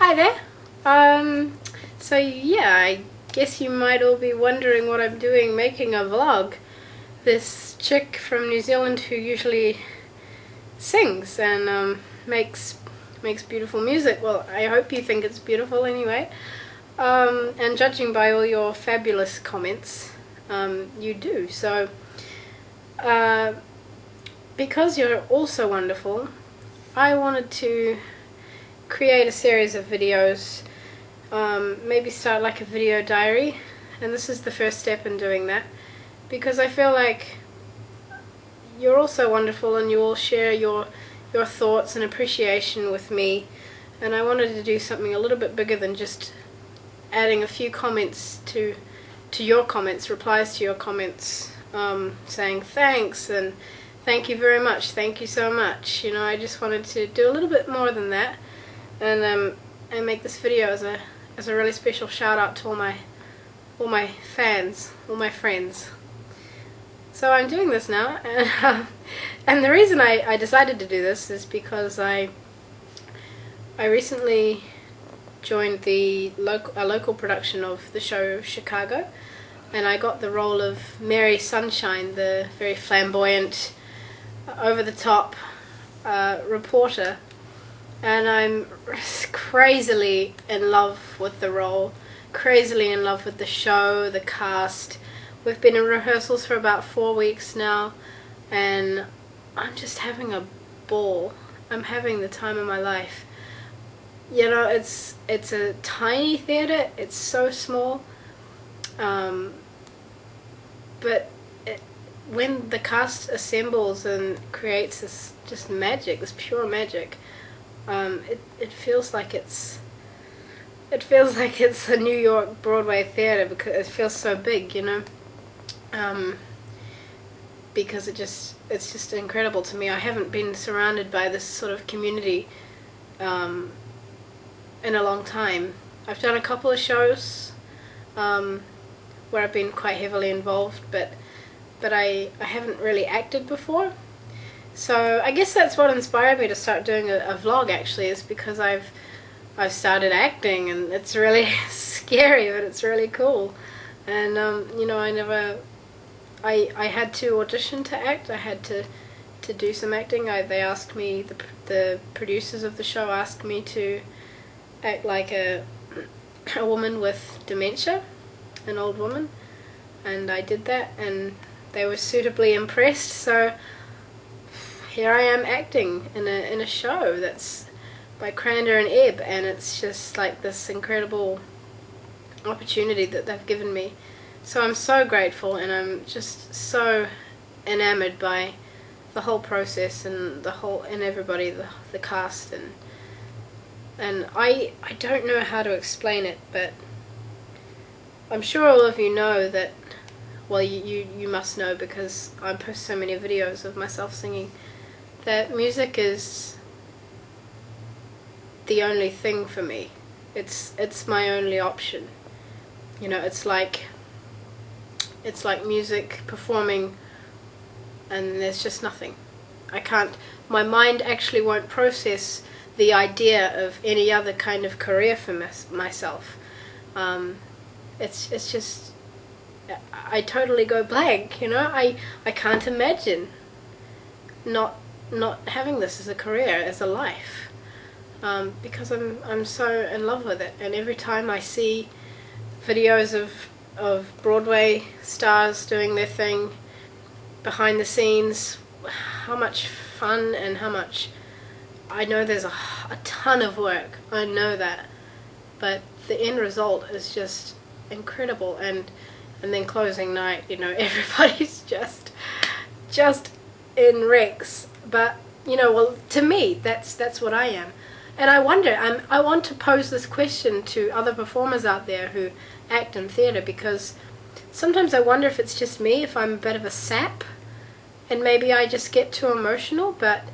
Hi there. So yeah, I guess you might all be wondering what I'm doing making a vlog. This chick from New Zealand who usually sings and makes beautiful music. Well, I hope you think it's beautiful anyway. And judging by all your fabulous comments, you do. So because you're all so wonderful, I wanted to create a series of videos, maybe start like a video diary, and this is the first step in doing that, because I feel like you're all so wonderful and you all share your thoughts and appreciation with me, and I wanted to do something a little bit bigger than just adding a few comments to your comments, replies to your comments, saying thanks and thank you very much, thank you so much. You know, I just wanted to do a little bit more than that, and make this video as a really special shout out to all my fans, all my friends. So I'm doing this now, and the reason I decided to do this is because I recently joined a local production of the show Chicago, and I got the role of Mary Sunshine, the very flamboyant, over-the-top reporter, and I'm crazily in love with the role, crazily in love with the show, the cast. We've been in rehearsals for about 4 weeks now, and I'm just having a ball. I'm having the time of my life. You know, it's a tiny theatre, it's so small, but when the cast assembles and creates this just magic, this pure magic, it feels like it's a New York Broadway theater, because it feels so big, you know. Because it's just incredible to me. I haven't been surrounded by this sort of community in a long time. I've done a couple of shows where I've been quite heavily involved, but I haven't really acted before. So I guess that's what inspired me to start doing a vlog, actually, is because I've started acting, and it's really scary, but it's really cool. And you know, I had to audition to act. I had to do some acting. They asked me, the producers of the show asked me to act like a woman with dementia, an old woman, and I did that, and they were suitably impressed. So here I am acting in a show that's by Kander and Ebb, and it's just like this incredible opportunity that they've given me. So I'm so grateful, and I'm just so enamored by the whole process and everybody, the cast, and I don't know how to explain it, but I'm sure all of you know that, well, you must know, because I post so many videos of myself singing, that music is the only thing for me. It's my only option. You know, it's like music, performing, and there's just nothing. My mind actually won't process the idea of any other kind of career for myself. It's just, I totally go blank, you know. I can't imagine not having this as a career, as a life, because I'm so in love with it. And every time I see videos of Broadway stars doing their thing behind the scenes, how much fun, and how much, I know there's a ton of work, I know that, but the end result is just incredible. And then closing night, you know, everybody's just in wrecks. But you know, well, to me, that's what I am. And I wonder, I want to pose this question to other performers out there who act in theatre, because sometimes I wonder if it's just me, if I'm a bit of a sap, and maybe I just get too emotional. But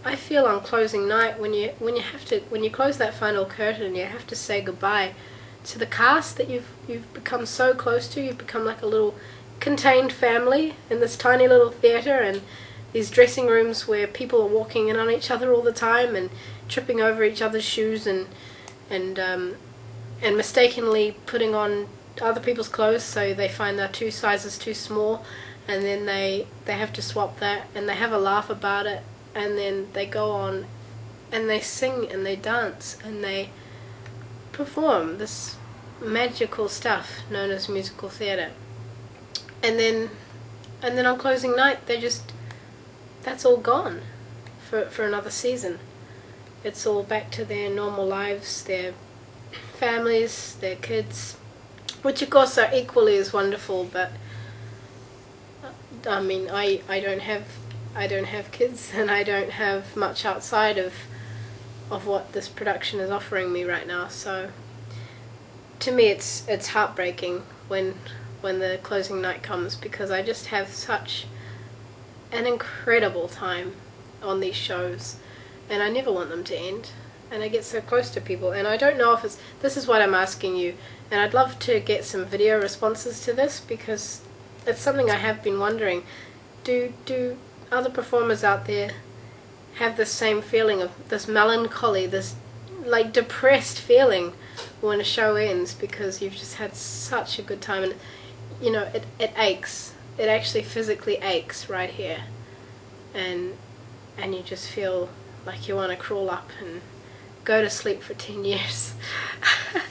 I feel on closing night, when you close that final curtain, you have to say goodbye to the cast that you've become so close to. You've become like a little contained family in this tiny little theatre, and these dressing rooms where people are walking in on each other all the time and tripping over each other's shoes, and and mistakenly putting on other people's clothes, so they find they're 2 sizes too small, and then they have to swap that, and they have a laugh about it, and then they go on and they sing and they dance and they perform this magical stuff known as musical theatre. And then on closing night, that's all gone for another season. It's all back to their normal lives, their families, their kids, which of course are equally as wonderful, but I mean, I don't have kids, and I don't have much outside of what this production is offering me right now. So to me, it's heartbreaking when the closing night comes, because I just have such an incredible time on these shows, and I never want them to end, and I get so close to people. And I don't know if this is what I'm asking you, and I'd love to get some video responses to this, because it's something I have been wondering. Do other performers out there have the same feeling of this melancholy, this like depressed feeling when a show ends, because you've just had such a good time, and you know, it aches. It actually physically aches right here, and you just feel like you want to crawl up and go to sleep for 10 years. I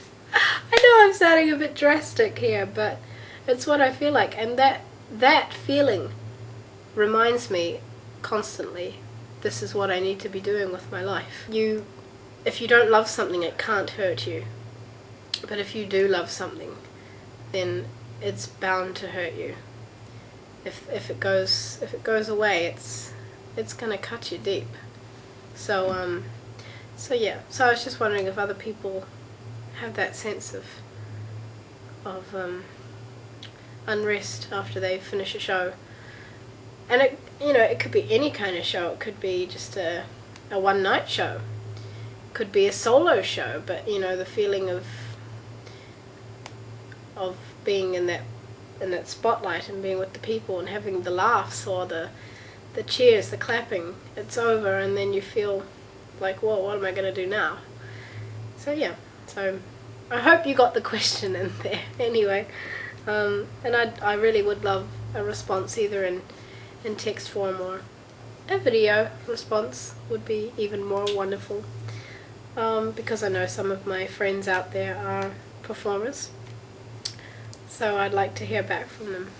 know I'm sounding a bit drastic here, but it's what I feel like, and that feeling reminds me constantly, this is what I need to be doing with my life. If you don't love something, it can't hurt you, but if you do love something, then it's bound to hurt you. If it goes away, it's gonna cut you deep. So yeah. So I was just wondering if other people have that sense of unrest after they finish a show. And it could be any kind of show. It could be just a one night show. It could be a solo show, but the feeling of being in that spotlight and being with the people and having the laughs or the cheers, the clapping, it's over, and then you feel like, whoa, what am I going to do now? So yeah, so I hope you got the question in there anyway. And I really would love a response, either in text form or a video response would be even more wonderful, because I know some of my friends out there are performers, so I'd like to hear back from them.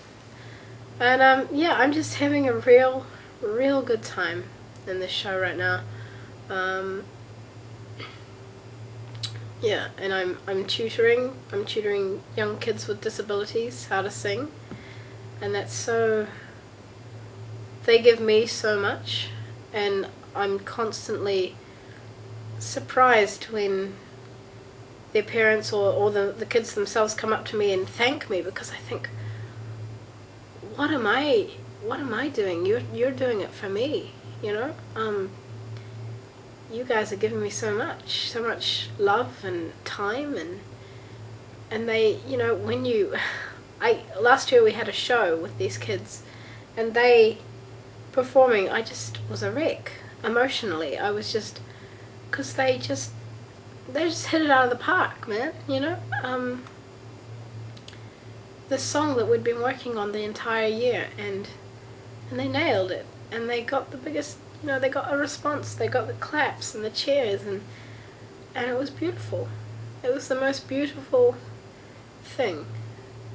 And yeah, I'm just having a real good time in this show right now. Yeah, and I'm tutoring young kids with disabilities how to sing, and they give me so much, and I'm constantly surprised when their parents or the kids themselves come up to me and thank me, because I think, what am I doing? You're doing it for me, you guys are giving me so much love and time, and they, last year we had a show with these kids, and they performing, I just was a wreck emotionally. I was just, because they just hit it out of the park, man. The song that we'd been working on the entire year, and they nailed it, and they got the biggest, they got a response, they got the claps and the cheers, and it was beautiful. It was the most beautiful thing.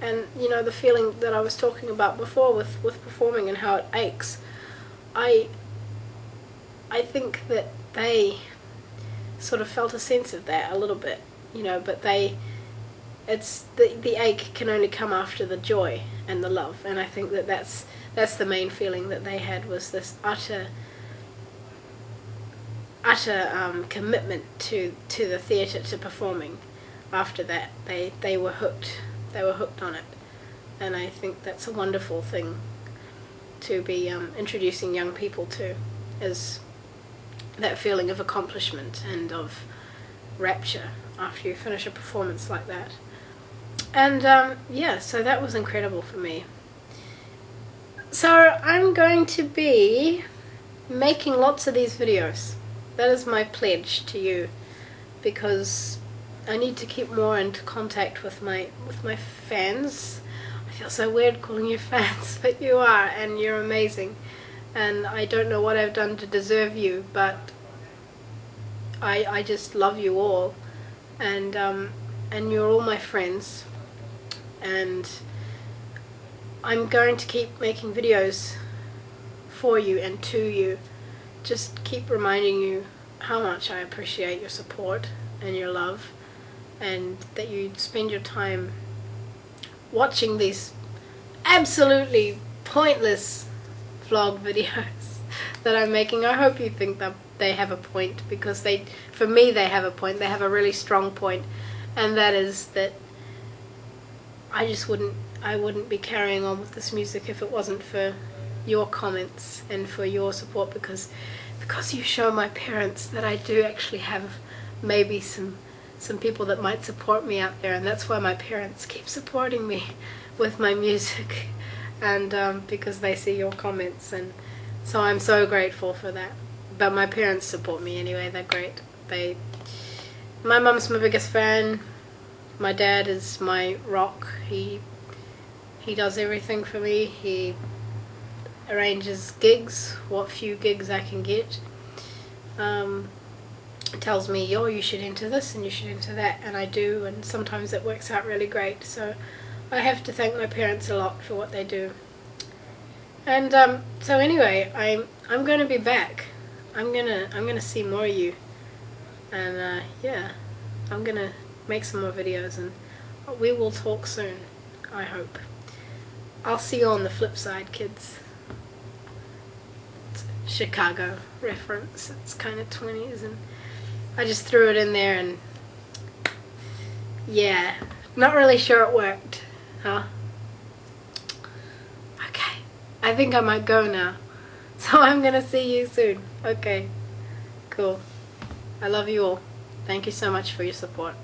And the feeling that I was talking about before with performing and how it aches, I think that they sort of felt a sense of that a little bit, but it's the ache can only come after the joy and the love, and I think that that's the main feeling that they had, was this utter commitment to the theatre, to performing. After that, they were hooked. They were hooked on it, and I think that's a wonderful thing to be introducing young people to, is that feeling of accomplishment and of rapture after you finish a performance like that. And yeah, so that was incredible for me. So I'm going to be making lots of these videos. That is my pledge to you, because I need to keep more into contact with my fans. I feel so weird calling you fans, but you are, and you're amazing. And I don't know what I've done to deserve you, but I just love you all, and you're all my friends, and I'm going to keep making videos for you and to you. Just keep reminding you how much I appreciate your support and your love, and that you spend your time watching these absolutely pointless vlog videos that I'm making. I hope you think that they have a point, because for me they have a point. They have a really strong point, and that is that I wouldn't be carrying on with this music if it wasn't for your comments and for your support, because you show my parents that I do actually have maybe some people that might support me out there, and that's why my parents keep supporting me with my music, and because they see your comments, and so I'm so grateful for that. But my parents support me anyway. They're great. My mum's my biggest fan. My dad is my rock. He does everything for me. He arranges gigs, what few gigs I can get. Tells me, oh, you should enter this and you should enter that, and I do, and sometimes it works out really great. So I have to thank my parents a lot for what they do. And so anyway, I'm gonna be back. I'm gonna see more of you, and yeah, I'm gonna make some more videos, and we will talk soon, I hope. I'll see you on the flip side, kids. It's a Chicago reference. It's kind of 20s, and I just threw it in there, and yeah, not really sure it worked, huh? Okay, I think I might go now, so I'm gonna see you soon. Okay, cool. I love you all. Thank you so much for your support.